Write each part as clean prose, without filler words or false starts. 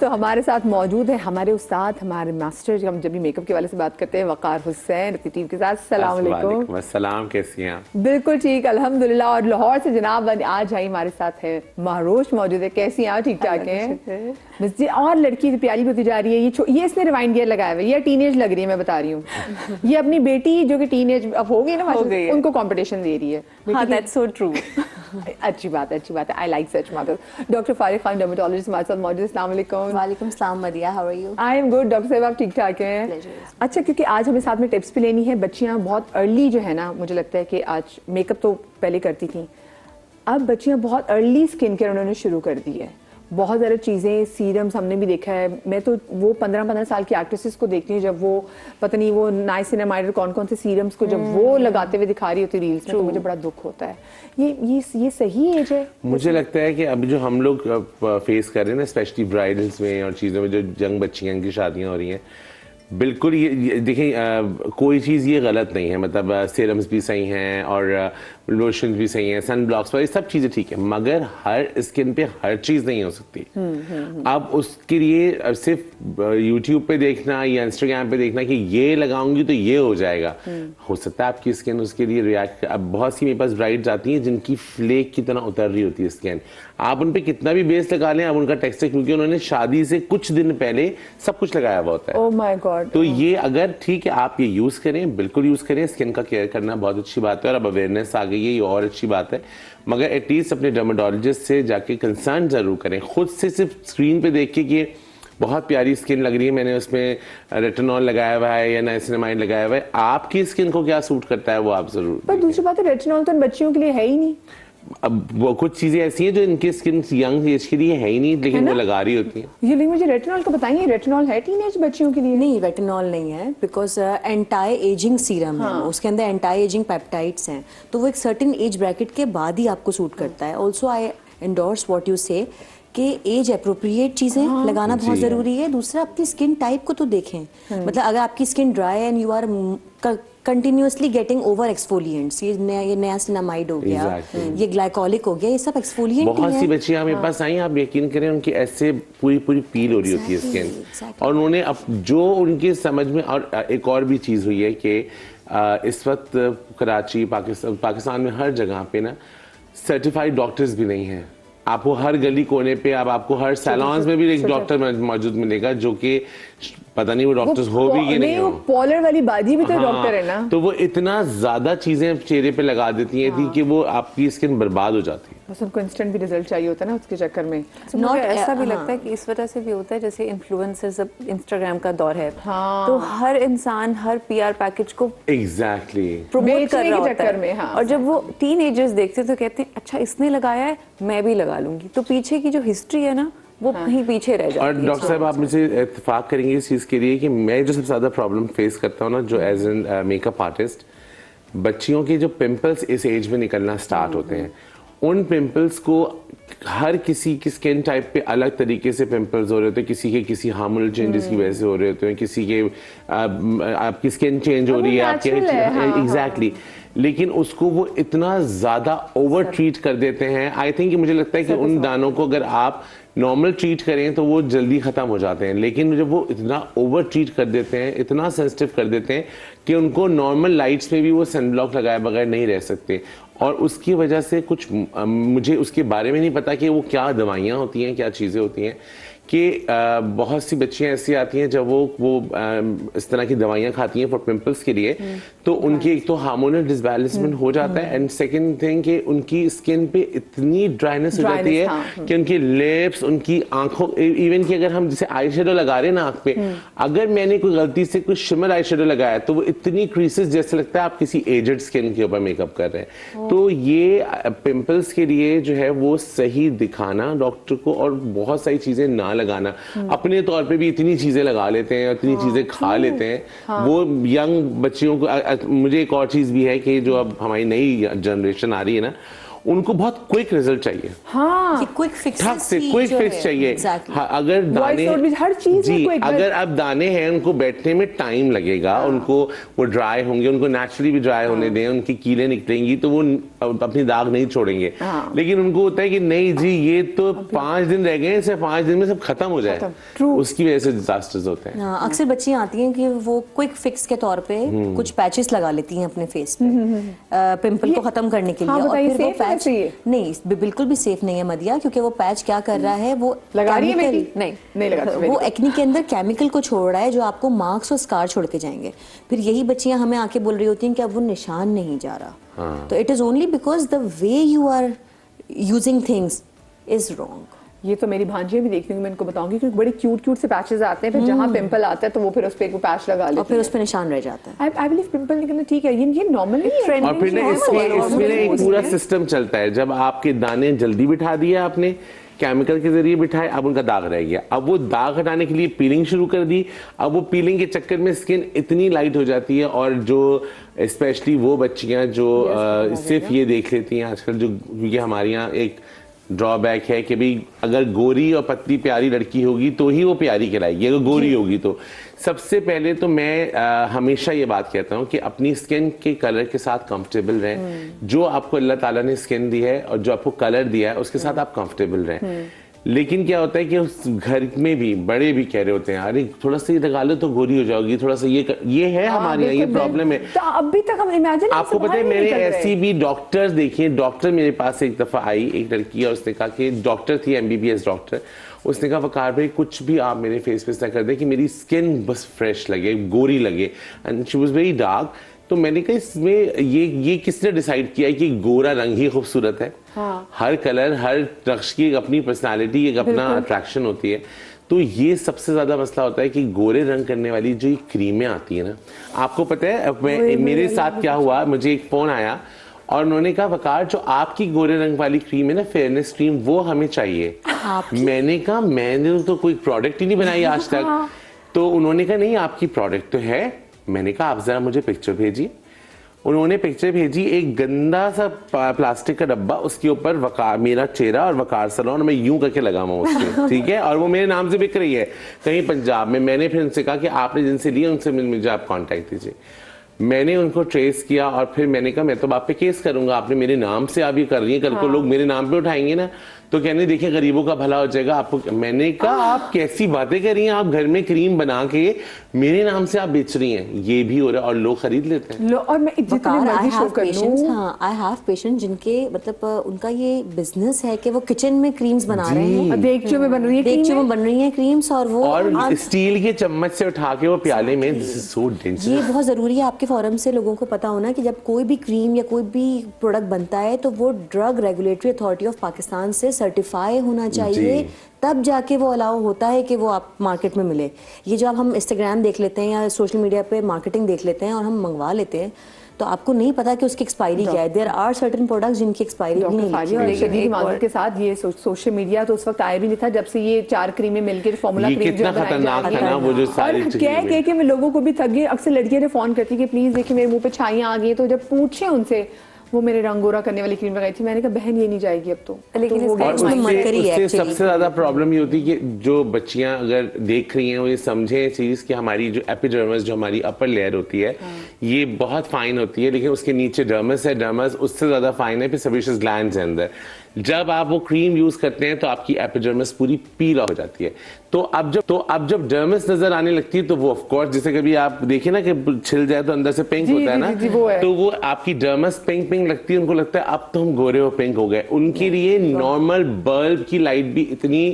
तो हमारे साथ मौजूद है हमारे उस्ताद, हमारे मास्टर, हम जब भी मेकअप के वाले से बात करते हैं, वकार हुसैन टीम के साथ। अस्सलाम वालेकुम। अस्सलाम, कैसी हैं आप? बिल्कुल ठीक, अल्हम्दुलिल्लाह। और लाहौर से जनाब आज आई हमारे साथ है महरोश मौजूद है। कैसी हैं आप? ठीक ठाक हैं बस जी। और लड़की प्यारी होती जा रही है। ये इसने रिवाइंड गियर लगाया हुआ है, ये टीनेज लग रही है, मैं बता रही हूँ। ये अपनी बेटी जो कि टीनेज अब हो गई ना, उनको कंपटीशन दे रही है। हाँ, दैट्स सो ट्रू। अच्छी बात है, अच्छी बात है। I like such mother. Doctor Fariq Khan, dermatologist हमारे साथ मौजूद। अस्सलाम वालेकुम। वालेकुम सलाम Madiya, how are you? I am good doctor साहब, आप ठीक ठाक हैं? अच्छा, क्योंकि आज हमें साथ में टिप्स भी लेनी है। बच्चियां बहुत अर्ली जो है ना, मुझे लगता है कि आज मेकअप तो पहले करती थी, अब बच्चियां बहुत अर्ली स्किन केयर उन्होंने शुरू कर दी है। बहुत ज़्यादा चीज़ें, सीरम्स हमने भी देखा है। मैं तो वो 15-15 साल की एक्ट्रेसेस को देखती हूँ, जब वो पता नहीं वो नाइसिनामाइड कौन कौन से सीरम्स को जब वो लगाते हुए दिखा रही होती रील्स में, तो मुझे बड़ा दुख होता है। ये सही एज है? मुझे लगता है कि अभी जो हम लोग फेस कर रहे हैं ना, स्पेशली ब्राइडल्स में और चीज़ों में, जो यंग बच्चियां की शादियां हो रही हैं, बिल्कुल ये देखें, कोई चीज़ ये गलत नहीं है। मतलब सीरम्स भी सही हैं और लोशन भी सही हैं, सन ब्लॉक्स वाली सब चीज़ें ठीक है, मगर हर स्किन पे हर चीज़ नहीं हो सकती। अब उसके लिए सिर्फ यूट्यूब पे देखना या इंस्टाग्राम पे देखना कि ये लगाऊंगी तो ये हो जाएगा, हो सकता है आपकी स्किन उसके लिए रिएक्ट। अब बहुत सी मेरे पास ब्राइड्स आती हैं जिनकी फ्लेक की तरह उतर रही होती है स्किन। आप उन पे कितना भी बेस लगा लें, अब उनका टेक्सचर, क्योंकि उन्होंने शादी से कुछ दिन पहले सब कुछ लगाया हुआ होता है। Oh my God. तो ये अगर ठीक है, आप ये यूज करें, बिल्कुल यूज करें। स्किन का केयर करना बहुत अच्छी बात है और अब अवेयरनेस आ गई है, ये और अच्छी बात है। मगर एटलीस्ट अपने डर्मेटोलॉजिस्ट से जाके कंसर्न जरूर करें। खुद से सिर्फ स्क्रीन पे देख के कि बहुत प्यारी स्किन लग रही है, मैंने उसमें रेटिनॉल लगाया हुआ है या नाइसिनामाइड लगाया हुआ है, आपकी स्किन को क्या सूट करता है वो आप जरूर। पर दूसरी बात है, रेटिनॉल तो बच्चियों के लिए है ही नहीं। अब वो कुछ चीजें ऐसी हैं जो इनकी स्किन यंग एज के लिए है ही नहीं, लेकिन वो लगा रही होती हैं। ये लेकिन मुझे रेटिनॉल का बताइए, रेटिनॉल है टीनेज बच्चियों के लिए? नहीं, रेटिनॉल नहीं है, बिकॉज एंटी एजिंग सीरम है, उसके अंदर एंटी एजिंग पेप्टाइड्स हैं, तो वो एक सर्टेन एज ब्रैकेट के बाद ही आपको सूट करता है। Also I endorse what you से कि एज अप्रोप्रिएट चीजें लगाना बहुत जरूरी है। दूसरा, अपनी स्किन टाइप को तो देखें। मतलब अगर आपकी skin dry and you are continuously getting over exfoliants, ये नया सिनामाइड हो गया, ये ग्लाइकोलिक हो गया, ये सब एक्सफोलिएंट ही है। बहुत सी बच्चियां हमारे पास आई, आप यकीन करें, उनकी ऐसे पूरी पील हो रही होती है स्किन, और उन्होंने अब जो उनके समझ में। और एक और भी चीज हुई है कि इस वक्त कराची, पाकिस्तान में हर जगह पे ना सर्टिफाइड डॉक्टर्स भी नहीं है। आपको हर गली कोने पे, अब आपको हर सैलॉन्स में भी एक डॉक्टर मौजूद मिलेगा, जो कि पता नहीं वो डॉक्टर्स हो भी कि नहीं हो। पॉलर वाली बाजी भी तो डॉक्टर है ना। तो वो इतना ज्यादा चीजें चेहरे पे लगा देती हैं कि वो आपकी स्किन बर्बाद हो जाती है। बस उनको इंस्टेंट भी रिजल्ट चाहिए होता है ना, उसके चक्कर में। मुझे ऐसा भी लगता है कि इस वजह से भी होता है, जैसे इन्फ्लुएंसर्स, अब इंस्टाग्राम का दौर है, तो हर इंसान हर पीआर पैकेज को एग्जैक्टली प्रमोट कर रहा होता है। हाँ, और जब वो टीनेजर्स देखते हैं तो कहते हैं अच्छा इसने लगाया है, मैं भी लगा लूंगी। तो पीछे की जो हिस्ट्री है ना, वो कहीं पीछे रह जाती है। और डॉक्टर साहब, आप मुझे इत्तेफाक करेंगे इस चीज़ के लिए कि मैं जो सबसे ज़्यादा प्रॉब्लम फेस करता हूँ ना, जो एज एन मेकअप आर्टिस्ट, बच्चियों के जो पिंपल्स इस एज में निकलना स्टार्ट होते हैं, उन पिंपल्स को हर किसी की स्किन टाइप पे अलग तरीके से पिंपल्स हो रहे होते हैं। किसी के किसी हार्मोनल चेंजेस की वजह से हो रहे होते हैं, किसी के आपकी स्किन चेंज हो रही है आपके, एग्जैक्टली। लेकिन उसको वो इतना ज़्यादा ओवर ट्रीट कर देते हैं। आई थिंक मुझे लगता है कि उन दानों को अगर आप नॉर्मल ट्रीट करें तो वो जल्दी ख़त्म हो जाते हैं, लेकिन जब वो इतना ओवर ट्रीट कर देते हैं, इतना सेंसिटिव कर देते हैं कि उनको नॉर्मल लाइट्स में भी वो सनब्लॉक लगाए बगैर नहीं रह सकते। और उसकी वजह से कुछ मुझे उसके बारे में नहीं पता कि वो क्या दवाइयाँ होती हैं, क्या चीज़ें होती हैं, कि बहुत सी बच्चियां ऐसी आती हैं जब वो इस तरह की दवाइयां खाती हैं फॉर पिंपल्स के लिए, तो उनकी एक तो हार्मोनल डिसबैलेंसमेंट हो जाता है, एंड सेकंड थिंग कि उनकी स्किन पे इतनी ड्राइनेस हो जाती है कि उनकी लिप्स, उनकी आंखों, इवन कि अगर हम जैसे आई शेडो लगा रहे हैं ना आंख पे, अगर मैंने कोई गलती से कुछ शिमर आई शेडो लगाया तो वो इतनी क्रीसेस जैसे लगता है आप किसी एजेड स्किन के ऊपर मेकअप कर रहे हैं। तो ये पिंपल्स के लिए जो है वो सही दिखाना डॉक्टर को, और बहुत सारी चीजें ना लगाना। अपने तौर पे भी इतनी चीजें लगा लेते हैं, इतनी चीजें खा लेते हैं वो यंग बच्चियों को। मुझे एक और चीज भी है कि जो अब हमारी नई जनरेशन आ रही है ना, उनको बहुत क्विक रिजल्ट चाहिए। हाँ, क्विक फिक्स ठक से क्विक फिक्स चाहिए। हाँ, अगर दाने हर चीज जी, में अगर अब दाने हैं उनको बैठने में टाइम लगेगा, उनको वो ड्राई होंगे, उनको नेचुरली भी ड्राई होने दें, उनकी कीलें निकलेंगी तो वो अपनी दाग नहीं छोड़ेंगे। लेकिन उनको होता है कि नहीं जी ये तो 5 दिन रह गए, सिर्फ 5 दिन में सब खत्म हो जाए, उसकी वजह से डिजास्टर्स होते हैं। अक्सर बच्चियां आती हैं कि वो क्विक फिक्स के तौर पे कुछ पैचेस लगा लेती हैं अपने फेस पे पिंपल को खत्म करने के लिए, और फिर वो पैच नहीं, बिल्कुल भी सेफ नहीं है मदिया, क्योंकि वो पैच क्या कर रहा है, वो लगा रही है नहीं लगाती, वो एक्ने के अंदर केमिकल को छोड़ रहा है जो आपको मार्क्स और स्कार छोड़ के जाएंगे। फिर यही बच्चियां हमें आके बोल रही होती हैं कि अब वो निशान नहीं जा रहा। तो it is only because the way you are using things is wrong. ये तो मेरी भांजियां भी देखती हूँ, मैं इनको बताऊंगी क्योंकि बड़े क्यूट से पैचेस आते हैं, फिर जहाँ पिंपल आता है तो वो फिर उस पे एक पैच लगा लेते हैं और फिर उस पे निशान रह जाता है। आई बिलीव पिंपल निकलना ठीक है, ये नॉर्मल नहीं है। और फिर इसमें एक पूरा सिस्टम चलता है, जब आपके दाने जल्दी बिठा दिए आपने केमिकल के जरिए बिठाए, अब उनका दाग रह गया, अब वो दाग हटाने के लिए पीलिंग शुरू कर दी, अब वो पीलिंग के चक्कर में स्किन इतनी लाइट हो जाती है, और जो स्पेशली वो बच्चियां जो सिर्फ ये देख लेती हैं आजकल, जो क्योंकि हमारे यहाँ एक ड्रॉबैक है कि भाई अगर गोरी और पतली प्यारी लड़की होगी तो ही वो प्यारी कहलाएगी, अगर गोरी होगी तो। सबसे पहले तो मैं हमेशा ये बात कहता हूँ कि अपनी स्किन के कलर के साथ कंफर्टेबल रहें। जो आपको अल्लाह ताला ने स्किन दी है और जो आपको कलर दिया है उसके साथ आप कंफर्टेबल रहें। लेकिन क्या होता है कि उस घर में भी बड़े भी कह रहे होते हैं अरे थोड़ा सा ये लगा लो तो गोरी हो जाओगी, थोड़ा सा ये है हमारे यहाँ, ये प्रॉब्लम है। तो अभी तक हम इमेजिन, आपको पता है मैंने ऐसी भी डॉक्टर्स देखी, डॉक्टर मेरे पास एक दफा आई एक लड़की और उसने कहा कि डॉक्टर थी, MBBS डॉक्टर, उसने कहा वकार भाई कुछ भी आप मेरे फेस पे कर दे कि मेरी स्किन बस फ्रेश लगे, गोरी लगे, and she was very dark. तो मैंने कहा इसमें ये किसने डिसाइड किया है कि गोरा रंग ही खूबसूरत है? हर कलर, हर शख्स की एक अपनी पर्सनालिटी, एक अपना अट्रैक्शन होती है। तो ये सबसे ज्यादा मसला होता है कि गोरे रंग करने वाली जो ये क्रीमें आती है ना, आपको पता है मेरे साथ क्या हुआ, मुझे एक फोन आया और उन्होंने कहा वकार जो आपकी गोरे रंग वाली क्रीम है ना, फेयरनेस क्रीम, वो हमें चाहिए। मैंने कहा मैंने तो कोई प्रोडक्ट ही नहीं बनाई आज तक। तो उन्होंने कहा नहीं आपकी प्रोडक्ट तो है। मैंने कहा आप जरा मुझे पिक्चर भेजिए। उन्होंने पिक्चर भेजी, एक गंदा सा प्लास्टिक का डब्बा, उसके ऊपर वकार, मेरा चेहरा और वकार सलोन, मैं यूं करके लगा हुआ उसके, ठीक है, और वो मेरे नाम से बिक रही है कहीं पंजाब में। मैंने फिर उनसे कहा कि आपने जिनसे लिया उनसे मुझे आप कांटेक्ट दीजिए। मैंने उनको ट्रेस किया और फिर मैंने कहा मैं तो आप पे केस करूंगा, आपने मेरे नाम से आप ये कर रही हैं, कल को लोग मेरे नाम पे उठाएंगे ना, तो कहने देखिए गरीबों का भला हो जाएगा आपको। मैंने कहा आप कैसी बातें कर रही हैं, आप घर में क्रीम बना के मेरे नाम से आप बेच रही हैं, ये भी हो रहा है और लोग खरीद लेते हैं। और मैं जितने मर्जी शो कर लूं, हाँ, आई हैव पेशेंट जिनके मतलब उनका ये बिजनेस है कि वो किचन में क्रीम्स बना रहे हैं, देगचों में बन रही है, देगचों में बन रही हैं क्रीम्स, और वो और स्टील के चम्मच से उठा के वो प्याले में, दिस इज सो डेंजरस। ये बहुत जरूरी है आपके फोरम से लोगों को पता होना कि जब कोई भी क्रीम या कोई भी प्रोडक्ट बनता है तो वो drug regulatory authority of Pakistan से सर्टिफाई होना चाहिए, तब जाके वो अलाउ होता है कि वो आप मार्केट में मिले। ये जो हम इंस्टाग्राम देख लेते हैं या सोशल मीडिया पे मार्केटिंग देख लेते हैं और हम मंगवा लेते हैं, तो आपको नहीं पता कि उसकी एक्सपायरी क्या है। देयर आर सर्टेन प्रोडक्ट्स जिनकी एक्सपायरी भी नहीं है। के साथ ये सोशल मीडिया तो उस वक्त आया भी नहीं था जब से ये 4 क्रीमें मिलकर फॉर्मूला क्रीम कितना खतरनाक था ना वो जो सारी कह के मैं लोगों को भी थक गई। अक्सर लड़कियां ने फोन करती कि प्लीज देखिए मेरे मुंह पे छाइयां आ गई, तो जब पूछे उनसे वो मेरे रंग गोरा करने वाली क्रीम लगाई थी, मैंने कहा बहन ये नहीं जाएगी अब तो। लेकिन उससे सबसे ज्यादा प्रॉब्लम ये होती है कि जो बच्चियां अगर देख रही हैं वो ये समझे चीज कि हमारी जो एपिडर्मिस, जो हमारी अपर लेयर होती है, ये बहुत फाइन होती है, लेकिन उसके नीचे डर्मिस है, डर्मिस उससे ज्यादा फाइन है, फिर सेबेशियस ग्लैंड्स है अंदर। जब आप वो क्रीम यूज करते हैं तो आपकी एपिडर्मिस पूरी पील हो जाती है। तो अब जब डर्मिस नजर आने लगती है तो वो ऑफ कोर्स, जैसे कभी आप देखिए ना कि छिल जाए तो अंदर से पिंक होता है ना, तो वो आपकी डर्मिस पिंक पिंक लगती है, उनको लगता है अब तो हम गोरे और पिंक हो गए। उनके लिए नॉर्मल बल्ब की लाइट भी इतनी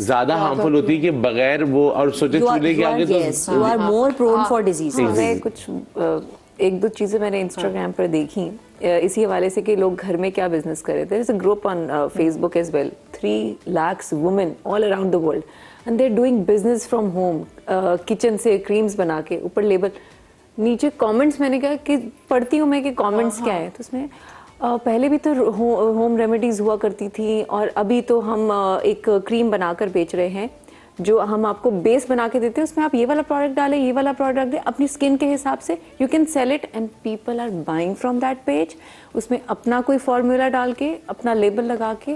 ज्यादा हार्मफुल होती है कि बगैर वो, और सोचे चूल्हे के आगे तो you are more prone for disease. मैं कुछ एक दो चीजें मैंने इंस्टाग्राम पर देखी इसी हवाले से कि लोग घर में क्या बिजनेस कर रहे थे। There's a group on Facebook as well, 3 lakhs women all around the world and they're doing business from home, kitchen से क्रीम्स बना के, ऊपर लेबल, नीचे कमेंट्स मैंने कहा कि पढ़ती हूँ मैं कि कमेंट्स क्या है, तो उसमें पहले भी तो होम रेमेडीज हुआ करती थी और अभी तो हम एक क्रीम बनाकर बेच रहे हैं जो हम आपको बेस बना के देते हैं उसमें आप ये वाला प्रोडक्ट डालें, ये वाला प्रोडक्ट दें अपनी स्किन के हिसाब से, you can sell it and people are buying from that page. उसमें अपना कोई फॉर्मूला डाल के अपना लेबल लगा के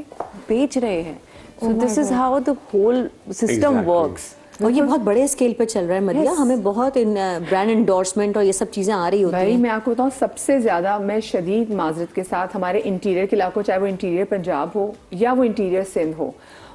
बेच रहे हैं। So this is how the whole system works. और ये बहुत बड़े स्केल पे चल रहा है मदिया, हमें बहुत ब्रांड एंडोर्समेंट और ये सब चीजें आ रही होती भाई हैं। मैं आपको बताऊं, सबसे ज्यादा मैं शदीद माजरत के साथ हमारे इंटीरियर के इलाकों, चाहे वो इंटीरियर पंजाब हो या वो इंटीरियर सिंध हो,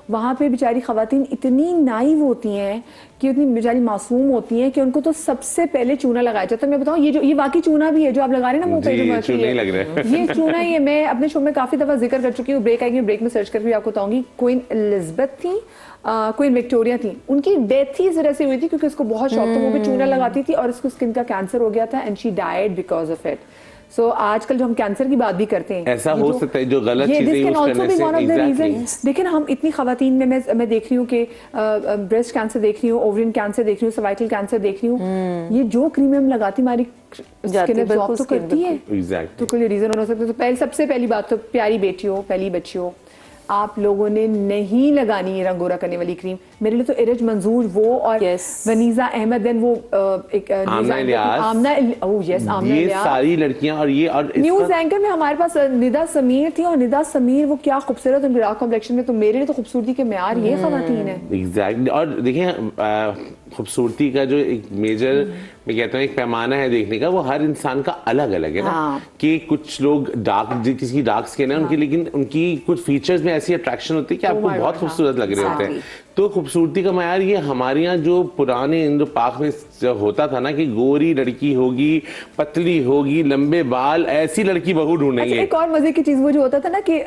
वहाँ पे बेचारी खवातीन इतनी नाइव होती हैं कि इतनी बेचारी मासूम होती हैं कि उनको तो सबसे पहले चूना लगाया जाता है। मैं बताऊं, ये वाकई चूना भी है जो आप लगा रहे हैं ना मुंह पे, जी, जो मर्ची चूना ही है। लग रहा है। ये चूना ही है। मैं अपने शो में काफी दफा जिक्र कर चुकी हूँ, ब्रेक आएगी, ब्रेक में सर्च करके भी आपको बताऊंगी। क्वीन एलिजाबेथ थी, क्वीन विक्टोरिया थी, उनकी डेथ ही इस तरह से हुई थी क्योंकि उसको बहुत शौक था, वो भी चूना लगाती थी और उसको स्किन का कैंसर हो गया था and she died because of it. So आजकल जो हम कैंसर की बात भी करते हैं, ऐसा हो सकता है जो गलत चीजें यूज करने से। रीजन देखिए ना, हम इतनी खवातीन में मैं देख रही हूँ कि ब्रेस्ट कैंसर देख रही हूँ, ओवरियन कैंसर देख रही हूँ, सर्वाइकल कैंसर देख रही हूँ, ये जो क्रीम हम लगाती हमारी स्किन एब्जॉर्ब तो करती है। तो कोई रीजन हो सकता है। तो सबसे पहली बात तो प्यारी बेटियों, पहली बच्चियों, आप लोगों ने नहीं लगानी है रंगोरा करने वाली क्रीम। मेरे लिए तो इरज मंजूर वो और वनीजा अहमद, देन वो एक आमना इलियास, ये सारी लड़कियां और ये और न्यूज एंकर में हमारे पास निदा समीर थी, और निदा समीर वो क्या खूबसूरत उनके डार्क कॉम्प्लेक्शन में। तो मेरे लिए तो खूबसूरती के म्यार ये खवातीन है। एग्जैक्टली। और देखिए खूबसूरती का जो एक मेजर मैं कहता हूँ एक पैमाना है देखने का, वो हर इंसान का अलग अलग है ना। कि कुछ लोग किसी की डार्क स्किन है उनकी, लेकिन उनकी कुछ फीचर्स में ऐसी अट्रैक्शन होती है कि आपको बहुत खूबसूरत लग रहे होते हैं। तो खूबसूरती का मयार ये हमारे यहाँ जो पुराने इंद्र पाक में होता था ना कि गोरी लड़की होगी, पतली होगी, लंबे बाल, ऐसी लड़की बहू ढूंढेंगे। अच्छा, एक और मजे की चीज वो जो होता था ना कि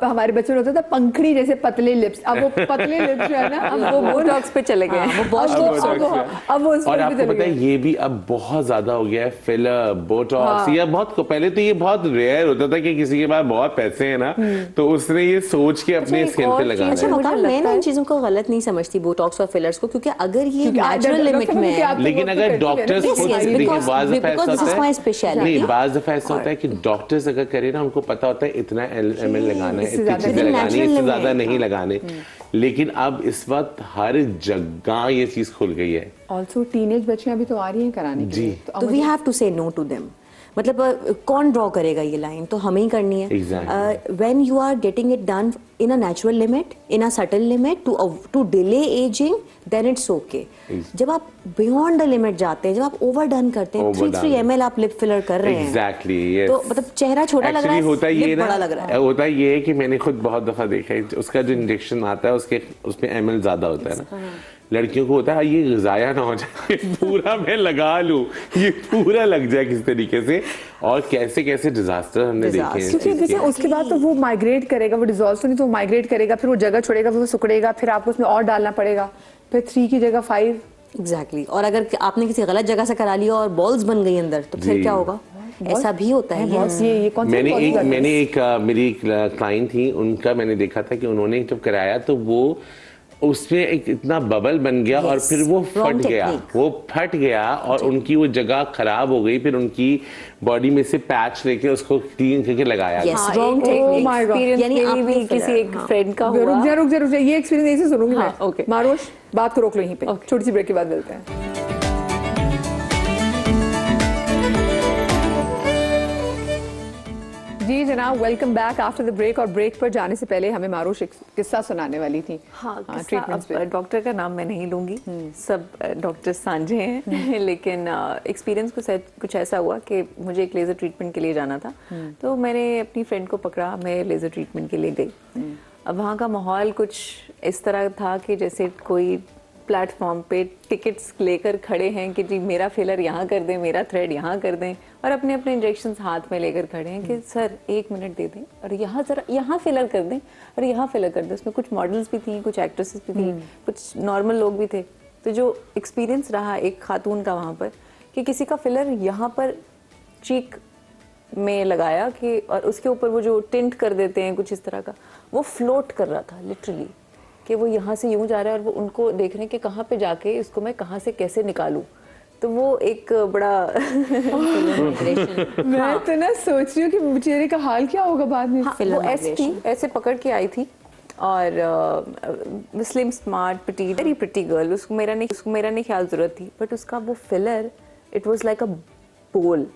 हमारे बच्चों में होता था पंखड़ी जैसे पतले लिप्स। अब वो पतले लिप्स जो है ना, अब वो बोटॉक्स पे चले गए। अब वो और आपको पता है ये भी अब बहुत ज्यादा हो गया है, फिलर, बोटॉक्स। ये बहुत पहले तो ये बहुत रेयर होता था कि किसी के पास बहुत पैसे हैं ना तो उसने ये सोच के अपने स्किन पे लगाना। अच्छा, मैं इन चीजों को गलत नहीं समझती, बोटॉक्स और फिलर्स को, क्योंकि अगर ये नेचुरल लिमिट में है, लेकिन अगर डॉक्टर्स नहीं, बाज़ दफा ऐसा होता है कि डॉक्टर्स अगर करे ना, उनको पता होता है इतना ml लगाना है, इतनी चीजें लगानी है, इससे ज्यादा नहीं लगाने। लेकिन अब इस वक्त हर जगह ये चीज खुल गई है। ऑल्सो टीनेज बच्चियां भी तो आ रही हैं कराने के लिए, तो वी हैव टू से नो टू देम। मतलब कौन ड्रॉ करेगा ये लाइन, तो हमें ही करनी है। When you are getting it done in a natural limit, in a subtle limit, to delay ageing, then it's okay. जब आप बियॉन्ड द लिमिट जाते हैं, जब आप ओवर डन करते हैं, 3 ml आप लिप फिलर कर रहे हैं, एग्जैक्टली, यस। तो मतलब चेहरा छोटा लग रहा है, होता ये बड़ा लग रहा है। होता ये है कि मैंने खुद बहुत दफा देखा है, उसका जो इंजेक्शन आता है उसमें ml ज्यादा होता है ना। लड़कियों को होता है ये ज़ाया ना हो जाए, पूरा मैं लगा लूं, ये पूरा लग जाए किस तरीके से। और कैसे कैसे डिजास्टर हमने देखे हैं। क्योंकि देखिए उसके बाद तो वो माइग्रेट करेगा, वो डिसॉल्व तो नहीं, तो माइग्रेट करेगा, फिर वो जगह छोड़ेगा, फिर वो सिकुड़ेगा, फिर आपको उसमें और डालना पड़ेगा, फिर 3 की जगह 5। एग्जैक्टली। और अगर आपने किसी गलत जगह से करा लिया और बॉल्स बन गई अंदर, तो फिर क्या होगा? ऐसा भी होता है। मैंने एक मेरी क्लाइंट थी, उनका मैंने देखा था कि उन्होंने जब कराया तो वो उसमें एक इतना बबल बन गया और फिर वो फट गया और उनकी वो जगह खराब हो गई। फिर उनकी बॉडी में से पैच लेके उसको क्लीन करके लगाया। यानी किसी एक फ्रेंड का हुआ। रुक जा, ये एक्सपीरियंस ऐसे सुनूंगी मैं। ओके मारोश, बात को रोक लो यहीं पे, छोटी सी ब्रेक के बाद मिलते हैं। जी जनाब, welcome back after the break. और ब्रेक पर जाने से पहले हमें मारूश एक किस्सा सुनाने वाली थी। डॉक्टर का नाम मैं नहीं लूंगी, सब डॉक्टर साझे हैं। लेकिन एक्सपीरियंस कुछ ऐसा हुआ कि मुझे एक लेज़र ट्रीटमेंट के लिए जाना था, तो मैंने अपनी फ्रेंड को पकड़ा, मैं लेज़र ट्रीटमेंट के लिए गई। अब वहाँ का माहौल कुछ इस तरह था कि जैसे कोई प्लेटफॉर्म पे टिकट्स लेकर खड़े हैं कि जी मेरा फिलर यहाँ कर दें, मेरा थ्रेड यहाँ कर दें, और अपने अपने इंजेक्शंस हाथ में लेकर खड़े हैं कि सर 1 मिनट दे दें और यहाँ जरा यहाँ फिलर कर दें और यहाँ फिलर कर दें। उसमें कुछ मॉडल्स भी थी, कुछ एक्ट्रेसेस भी थी, कुछ नॉर्मल लोग भी थे। तो जो एक्सपीरियंस रहा एक खातून का वहाँ पर कि किसी का फिलर यहाँ पर चीक में लगाया कि, और उसके ऊपर वो जो टिंट कर देते हैं कुछ इस तरह का, वो फ्लोट कर रहा था लिटरली, कि वो यहाँ से यूं जा रहा है और वो उनको देख रहे हैं कि कहाँ पे जाके इसको मैं कहाँ से कैसे निकालूं। तो वो एक बड़ा मैं तो ना सोच रही हूँ कि बेचारे का हाल क्या होगा बाद में। वो ऐसी थी, ऐसे पकड़ के आई थी और slim smart pretty very pretty girl, उसको मेरा नहीं ख्याल जरूरत थी, बट उसका वो फिलर इट वाज लाइक अ बोल,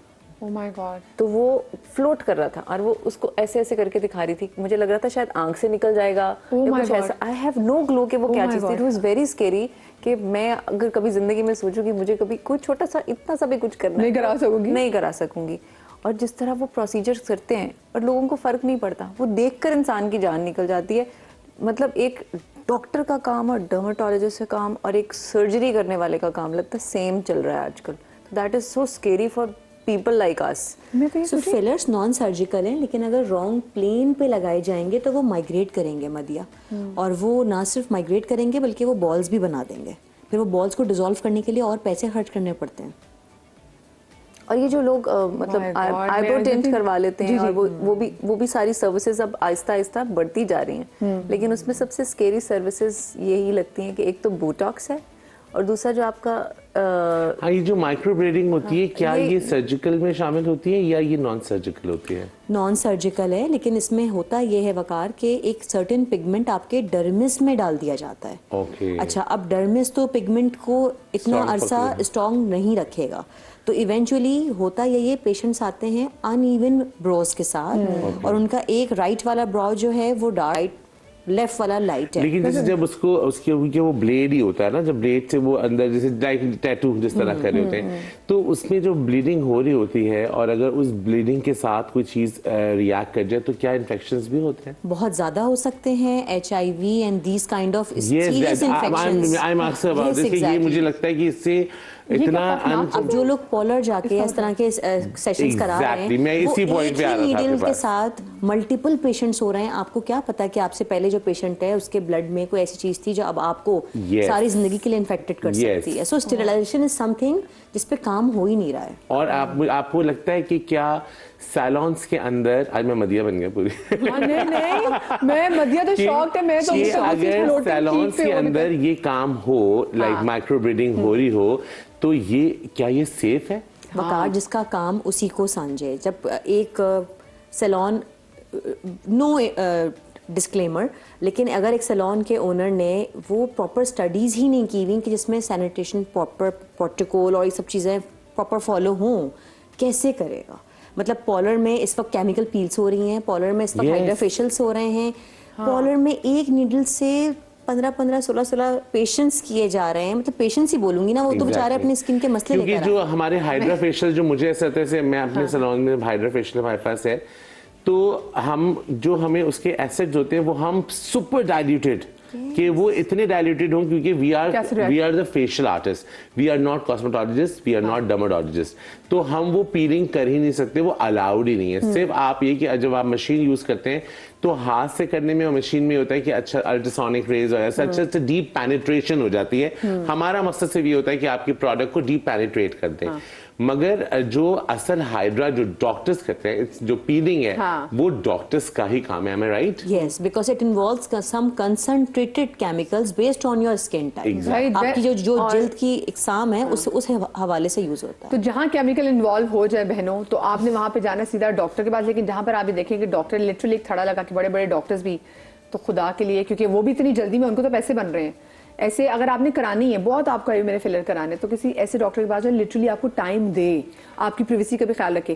ओह माय गॉड, तो वो फ्लोट कर रहा था और वो उसको ऐसे ऐसे करके दिखा रही थी, मुझे लग रहा था शायद आंख से निकल जाएगा Oh या my कुछ God. ऐसा। आई हैव नो ग्लो कि वो Oh क्या my चीज़ थी। God. It was very scary कि मैं अगर कभी जिंदगी में सोचूं कि मुझे कभी कोई छोटा सा इतना सा भी कुछ करना नहीं करा सकूंगी। नहीं करा सकूंगी। और जिस तरह वो प्रोसीजर करते हैं और लोगों को फर्क नहीं पड़ता, वो देखकर इंसान की जान निकल जाती है। मतलब एक डॉक्टर का काम और डर्मेटोलॉजिस्ट का काम और एक सर्जरी करने वाले का काम लगता है सेम चल रहा है आजकल। That is so scary for people like us. So fillers non surgical हैं, लेकिन अगर रॉन्ग प्लेन पे लगाए जाएंगे तो वो माइग्रेट करेंगे मदिया, और वो ना सिर्फ माइग्रेट करेंगे बल्कि वो बॉल्स भी बना देंगे। फिर वो बॉल्स को डिसॉल्व करने के लिए और पैसे खर्च करने पड़ते हैं। और ये जो लोग मतलब My God, आईब्रो मैं टिंट देखती- करवा लेते हैं जी, और जी। वो भी सारी सर्विसेज अब आहिस्ता आहिस्ता बढ़ती जा रही हैं, लेकिन उसमें सबसे स्केरी सर्विसेज यही लगती हैं कि एक तो बोटॉक्स है और दूसरा जो आपका हाँ, ये जो माइक्रो ब्लेडिंग होती है, क्या ये- ये सर्जिकल में शामिल होती है या ये नॉन सर्जिकल होती है? नॉन सर्जिकल है, लेकिन इसमें होता ये है वकार के एक सर्टेन पिगमेंट आपके डर्मिस में डाल दिया जाता है। ओके। अच्छा, अब डर्मिस तो पिगमेंट को इतना Strong अरसा पकड़ेगा। स्ट्रॉन्ग नहीं रखेगा, तो इवेंचुअली होता ये पेशेंट्स आते हैं अनइवन ब्रोज के साथ, और उनका एक राइट वाला ब्रो जो है वो डार्क, लेफ्ट वाला लाइट है। लेकिन जैसे जब उसको उसके उनके वो ब्लेड ही होता है ना, जब ब्लेड से वो अंदर जैसे टैटू जिस तरह कर रहे होते हैं, तो उसमें जो ब्लीडिंग हो रही होती है और अगर उस ब्लीडिंग के साथ कोई चीज रिएक्ट कर जाए तो क्या इन्फेक्शंस भी होते हैं? बहुत ज्यादा हो सकते हैं, HIV and these kind of serious Yes, infections. I'm asking about this, कि ये मुझे लगता है कि इससे इतना अब जो लोग पॉलर जाके इस तरह के सेशंस करा रहे Exactly, मैं हैं, वो इसी point एक पे आ ही रहा था नीडल आपके के पास। साथ मल्टीपल पेशेंट्स हो रहे हैं। आपको क्या पता कि आपसे पहले जो पेशेंट है उसके ब्लड में कोई ऐसी चीज थी जो अब आपको Yes. सारी जिंदगी के लिए इन्फेक्टेड कर Yes. सकती है। सो स्टेरिलाइजेशन इज समथिंग जिस पे काम हो ही नहीं रहा है। और आपको लगता है कि क्या सैलॉन्स के अंदर, आज मैं मदिया बन गया पूरी, हाँ, नहीं मैं मदिया तो शॉक्ड है। मैं तो कि उसको कुछ अगर floating सैलॉन्स cheek पे के होने अंदर ये काम हो, लाइक माइक्रो ब्लीडिंग हो रही हो, तो ये क्या ये सेफ है? वकार जिसका काम उसी को समझे। जब एक सैलून, नो डिस्क्लेमर, लेकिन अगर एक सैलून के ओनर ने वो प्रॉपर स्टडीज ही नहीं की हुई कि जिसमें सैनिटेशन प्रॉपर प्रोटोकॉल और ये सब चीज़ें प्रॉपर फॉलो हों, कैसे करेगा? मतलब पॉलर में इस वक्त केमिकल पील्स हो रही हैं, पॉलर में इस वक्त Yes. हाइड्रा फेशियल्स हो रहे हैं, पॉलर में एक नीडल से 15 16 पेशेंट्स किए जा रहे हैं। मतलब पेशेंट्स ही बोलूंगी ना, वो तो बेचारे Exactly. अपनी स्किन के मसले क्योंकि लेकर जो आए हैं। हमारे हाइड्रा फेशियल, जो मुझे ऐसा होता है जैसे मैं अपने सैलून में हाइड्रा फेशियल हमारे पास है, तो हमें उसके एसिड्स होते हैं वो हम सुपर डाइल्यूटेड, कि वो इतने डाइल्यूटेड हों, क्योंकि we are the facial artist, we are not cosmetologist, we are not dermatologist, तो हम वो पीलिंग कर ही नहीं सकते, वो अलाउड ही नहीं है। सिर्फ आप ये कि जब आप मशीन यूज करते हैं तो हाथ से करने में और मशीन में होता है कि अच्छा अल्ट्रासोनिक रेज और ऐसा अच्छा डीप पेनिट्रेशन हो जाती है। हमारा मकसद सिर्फ ये होता है कि आपके प्रोडक्ट को डीप पेनिट्रेट कर दें। मगर जो असल हाइड्रा जो डॉक्टर्स करते हैं, जो पीलिंग है, वो डॉक्टर्स का ही काम है। Am I right? Yes, because it involves some concentrated chemicals based on your skin type. Exactly. Right, आपकी जो जिल्द की एग्जाम है उस हवाले से यूज होता है। तो जहाँ केमिकल इन्वॉल्व हो जाए बहनों, तो आपने वहां पे जाना सीधा डॉक्टर के पास। लेकिन जहाँ पर आप देखेंगे डॉक्टर लिटरली एक थड़ा लगा के, बड़े बड़े डॉक्टर्स भी, तो खुदा के लिए, क्योंकि वो भी इतनी जल्दी में, उनको तो पैसे बन रहे हैं। ऐसे अगर आपने करानी है, बहुत आपका मेरे फिलर कराने, तो किसी ऐसे डॉक्टर के पास जो लिटरली आपको टाइम दे, आपकी प्राइवेसी का भी ख्याल रखे।